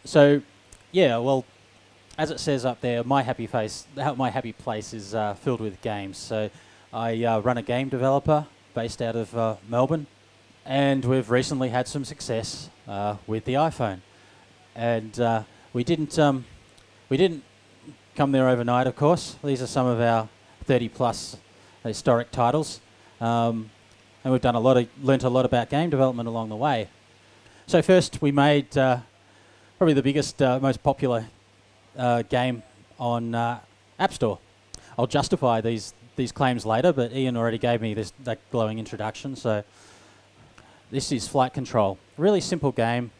So, yeah, well, as it says up there, my happy place is filled with games. So I run a game developer based out of Melbourne, and we've recently had some success with the iPhone. And we didn't come there overnight, of course. These are some of our 30-plus historic titles, and we've learnt a lot about game development along the way. So first, we made probably the biggest, most popular game on App Store. I'll justify these claims later, but Ian already gave me that glowing introduction. So this is Flight Control. Really simple game.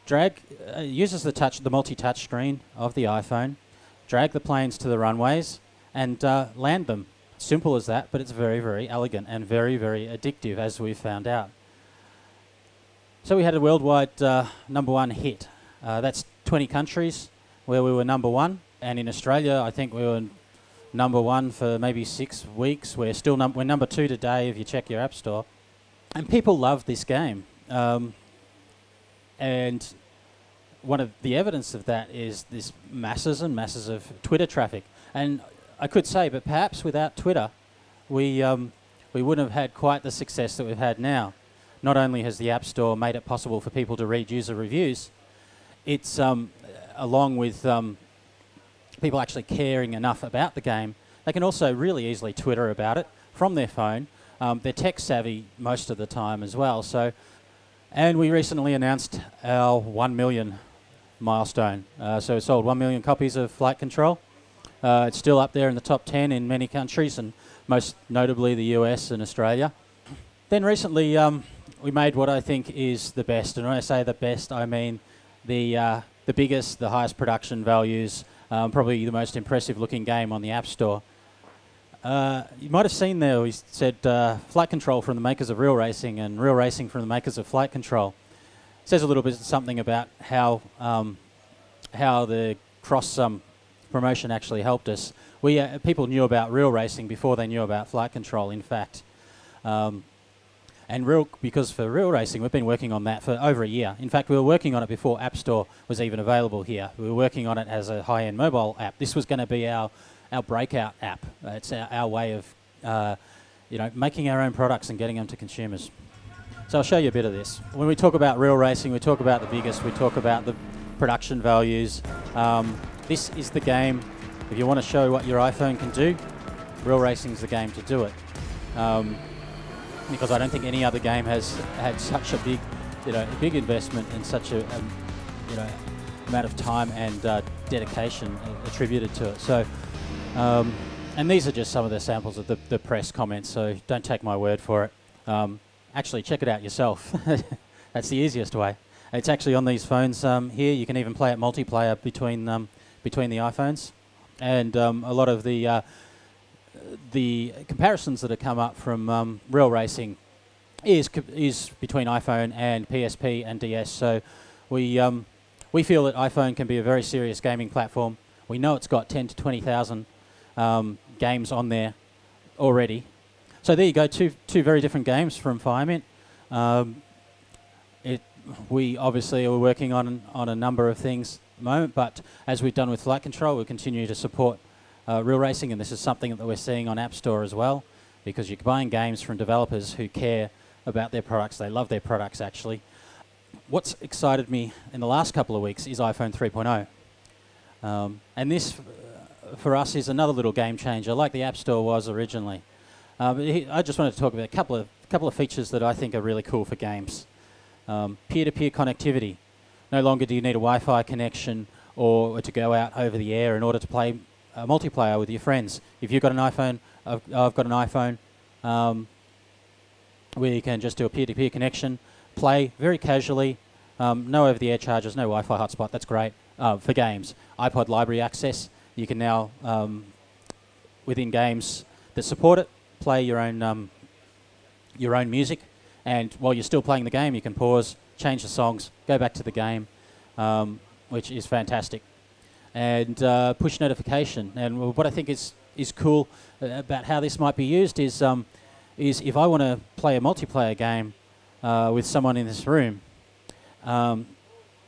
Uses the multi-touch screen of the iPhone. Drag the planes to the runways and land them. Simple as that, but it's very, very elegant and very, very addictive, as we've found out. So we had a worldwide #1 hit. That's 20 countries where we were #1, and in Australia, I think we were #1 for maybe 6 weeks. We're still we're #2 today if you check your app store, and people love this game. And one of the evidence of that is this masses and masses of Twitter traffic. And I could say, but perhaps without Twitter, we wouldn't have had quite the success that we've had now. Not only has the App Store made it possible for people to read user reviews, it's along with people actually caring enough about the game, they can also really easily Twitter about it from their phone. They're tech savvy most of the time as well. So, and we recently announced our 1 million milestone. So we sold 1 million copies of Flight Control. It's still up there in the top 10 in many countries, and most notably the US and Australia. Then recently we made what I think is the best, and when I say the best, I mean the biggest, the highest production values, probably the most impressive looking game on the App Store. You might have seen there we said Flight Control from the makers of Real Racing and Real Racing from the makers of Flight Control. It says a little bit something about how the cross promotion actually helped us. People knew about Real Racing before they knew about Flight Control, in fact. Because for Real Racing, we've been working on that for over a year. In fact, we were working on it before App Store was even available here. We were working on it as a high-end mobile app. This was going to be our breakout app. It's our way of making our own products and getting them to consumers. So I'll show you a bit of this. When we talk about Real Racing, we talk about the biggest, we talk about the production values. This is the game. If you want to show what your iPhone can do, Real Racing is the game to do it. Because I don't think any other game has had such a big investment and such a amount of time and dedication attributed to it. So, and these are just some of the samples of the press comments. So don't take my word for it. Actually, check it out yourself. That's the easiest way. It's actually on these phones here. You can even play it multiplayer between the iPhones, and a lot of the comparisons that have come up from Real Racing is between iPhone and PSP and DS. So we feel that iPhone can be a very serious gaming platform. We know it's got 10 to 20,000 games on there already. So there you go, two very different games from Firemint. We obviously are working on a number of things at the moment, but as we've done with Flight Control, we'll continue to support Real Racing, and this is something that we're seeing on App Store as well, because you're buying games from developers who care about their products. They love their products, actually. What's excited me in the last couple of weeks is iPhone 3.0. And this, for us, is another little game changer, like the App Store was originally. I just wanted to talk about a couple of features that I think are really cool for games. Peer-to-peer connectivity. No longer do you need a Wi-Fi connection or to go out over the air in order to play multiplayer with your friends. If you've got an iPhone, I've got an iPhone, where you can just do a peer-to-peer connection, play very casually, no over-the-air charges, no Wi-Fi hotspot. That's great for games. iPod library access. You can now, within games that support it, play your own music, and while you're still playing the game, you can pause, change the songs, go back to the game, which is fantastic. And push notification. And what I think is cool about how this might be used is if I want to play a multiplayer game with someone in this room,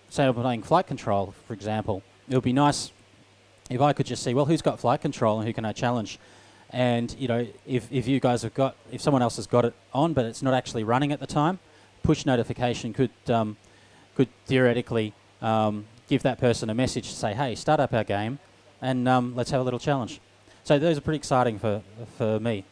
say I'm playing flight control, for example, it would be nice if I could just see, well, who's got flight control and who can I challenge? And you know, if you guys have got, if someone else has got it on, but it's not actually running at the time, push notification could theoretically give that person a message to say, hey, start up our game, and let's have a little challenge. So those are pretty exciting for me.